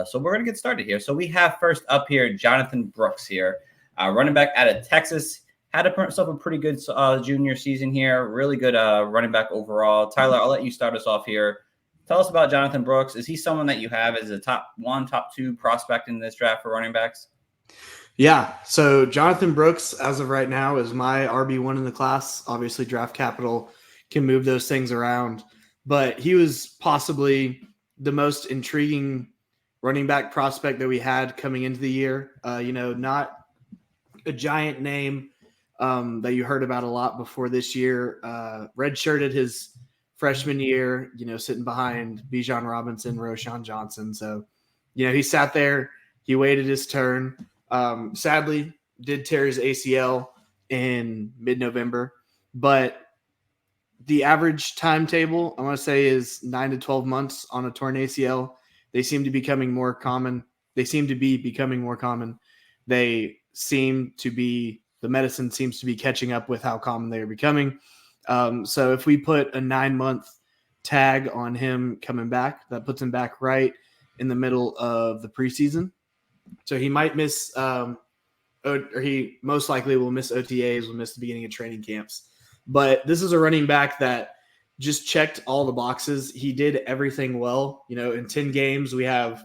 So we're going to get started here. So we have first up here, Jonathan Brooks here, running back out of Texas. Had himself a pretty good junior season here. Really good running back overall. Tyler, I'll let you start us off here. Tell us about Jonathan Brooks. Is he someone that you have as a top 1, top 2 prospect in this draft for running backs? Yeah, so Jonathan Brooks, as of right now, is my RB1 in the class. Obviously, draft capital can move those things around, but he was possibly the most intriguing running back prospect that we had coming into the year. Not a giant name that you heard about a lot before this year. Redshirted his freshman year, sitting behind Bijan Robinson, Roschon Johnson. So, he sat there, he waited his turn. Sadly, did tear his ACL in mid-November, but the average timetable, I want to say, is 9 to 12 months on a torn ACL. They seem to be becoming more common. The medicine seems to be catching up with how common they are becoming. So if we put a 9-month tag on him coming back, that puts him back right in the middle of the preseason. So he might miss, or he most likely will miss OTAs, will miss the beginning of training camps. But this is a running back that just checked all the boxes. He did everything well. In 10 games, we have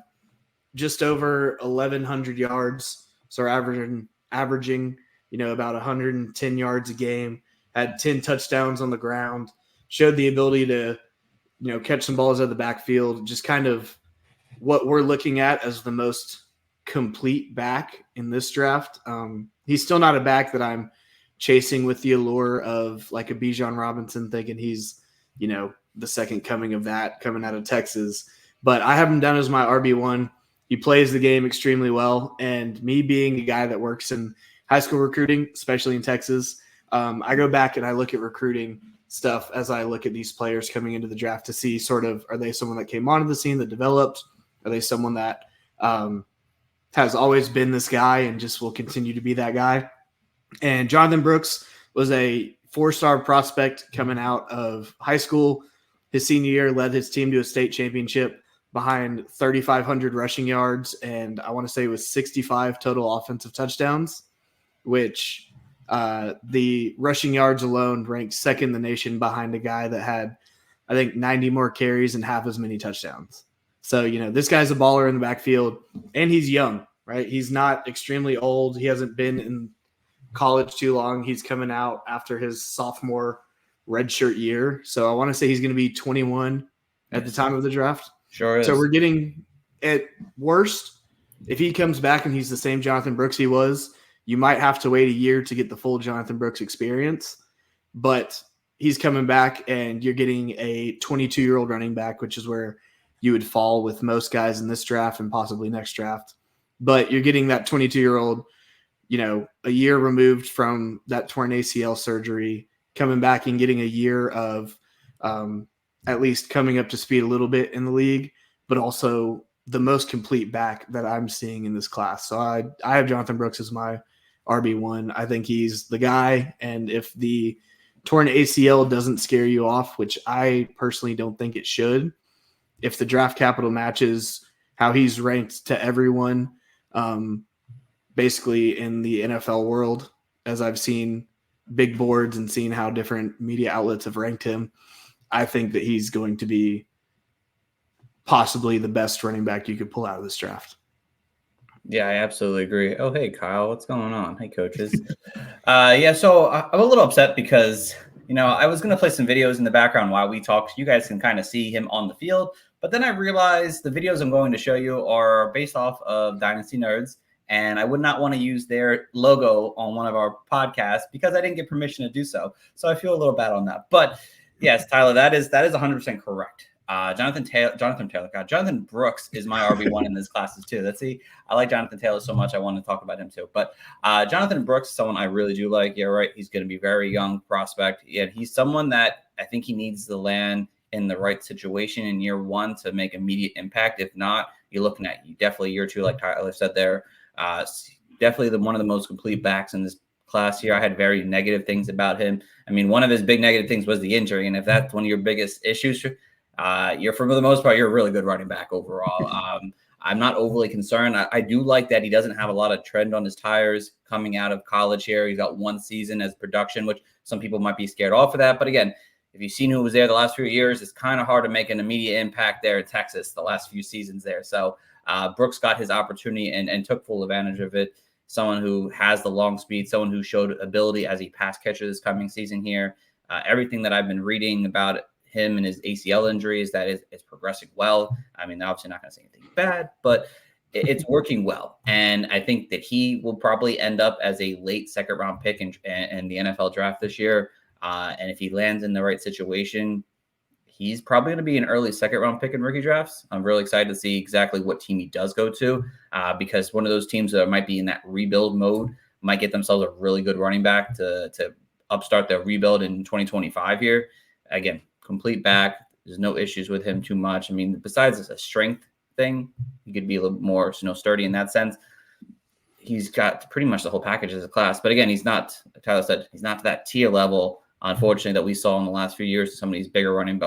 just over 1,100 yards. So we're averaging, about 110 yards a game, had 10 touchdowns on the ground, showed the ability to, catch some balls out of the backfield, just kind of what we're looking at as the most complete back in this draft. He's still not a back that I'm chasing with the allure of like a Bijan Robinson, thinking he's, the second coming of that coming out of Texas. But I have him down as my RB1. He plays the game extremely well. And me being a guy that works in high school recruiting, especially in Texas, I go back and I look at recruiting stuff as I look at these players coming into the draft to see sort of, are they someone that came onto the scene that developed? Are they someone that has always been this guy and just will continue to be that guy? And Jonathan Brooks was a 4-star prospect coming out of high school. His senior year led his team to a state championship behind 3,500 rushing yards, and I want to say it was 65 total offensive touchdowns, which the rushing yards alone ranked second in the nation behind a guy that had, I think, 90 more carries and half as many touchdowns. So, this guy's a baller in the backfield, and he's young, right? He's not extremely old. He hasn't been in college too long. He's coming out after his sophomore redshirt year. So I want to say he's going to be 21 at the time of the draft. Sure is. So we're getting, at worst, if he comes back and he's the same Jonathan Brooks he was, you might have to wait a year to get the full Jonathan Brooks experience. But he's coming back and you're getting a 22-year-old running back, which is where you would fall with most guys in this draft and possibly next draft. But you're getting that 22-year-old, a year removed from that torn ACL surgery, coming back and getting a year of at least coming up to speed a little bit in the league, but also the most complete back that I'm seeing in this class. So I have Jonathan Brooks as my RB1. I think he's the guy. And if the torn ACL doesn't scare you off, which I personally don't think it should, if the draft capital matches how he's ranked to everyone, basically in the NFL world, as I've seen big boards and seen how different media outlets have ranked him, I think that he's going to be possibly the best running back you could pull out of this draft. Yeah, I absolutely agree. Oh, hey, Kyle, what's going on? Hey, coaches. So I'm a little upset because, I was going to play some videos in the background while we talk. So you guys can kind of see him on the field. But then I realized the videos I'm going to show you are based off of Dynasty Nerds. And I would not want to use their logo on one of our podcasts because I didn't get permission to do so. So I feel a little bad on that. But yes, Tyler, that is 100% correct. Jonathan Brooks is my RB1 in this class too. I like Jonathan Taylor so much. I want to talk about him too. But Jonathan Brooks is someone I really do like. Yeah, right. He's going to be a very young prospect. Yeah, he's someone that I think he needs to land in the right situation in year one to make immediate impact. If not, you're looking at definitely year two, like Tyler said there. Definitely one of the most complete backs in this class here. I had very negative things about him. I mean, one of his big negative things was the injury. And if that's one of your biggest issues, for the most part, you're a really good running back overall. I'm not overly concerned. I do like that he doesn't have a lot of tread on his tires coming out of college here. He's got one season as production, which some people might be scared off of that. But again, if you've seen who was there the last few years, it's kind of hard to make an immediate impact there in Texas the last few seasons there. So Brooks got his opportunity and took full advantage of it. Someone who has the long speed, someone who showed ability as a pass catcher this coming season here. Everything that I've been reading about him and his ACL injuries, that is progressing well. I mean, obviously not going to say anything bad, but it's working well. And I think that he will probably end up as a late second round pick in the NFL draft this year. And if he lands in the right situation, he's probably going to be an early second round pick in rookie drafts. I'm really excited to see exactly what team he does go to, because one of those teams that might be in that rebuild mode might get themselves a really good running back to upstart their rebuild in 2025 here. Again, complete back. There's no issues with him too much. I mean, besides a strength thing, he could be a little more sturdy in that sense. He's got pretty much the whole package as a class. But again, he's not, Tyler said, he's not to that tier level, unfortunately, that we saw in the last few years. Some of these better running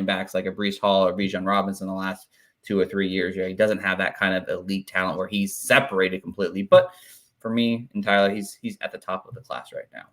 backs like a Breece Hall or Bijan Robinson in the last 2 or 3 years. Yeah, he doesn't have that kind of elite talent where he's separated completely. But for me and Tyler, he's at the top of the class right now.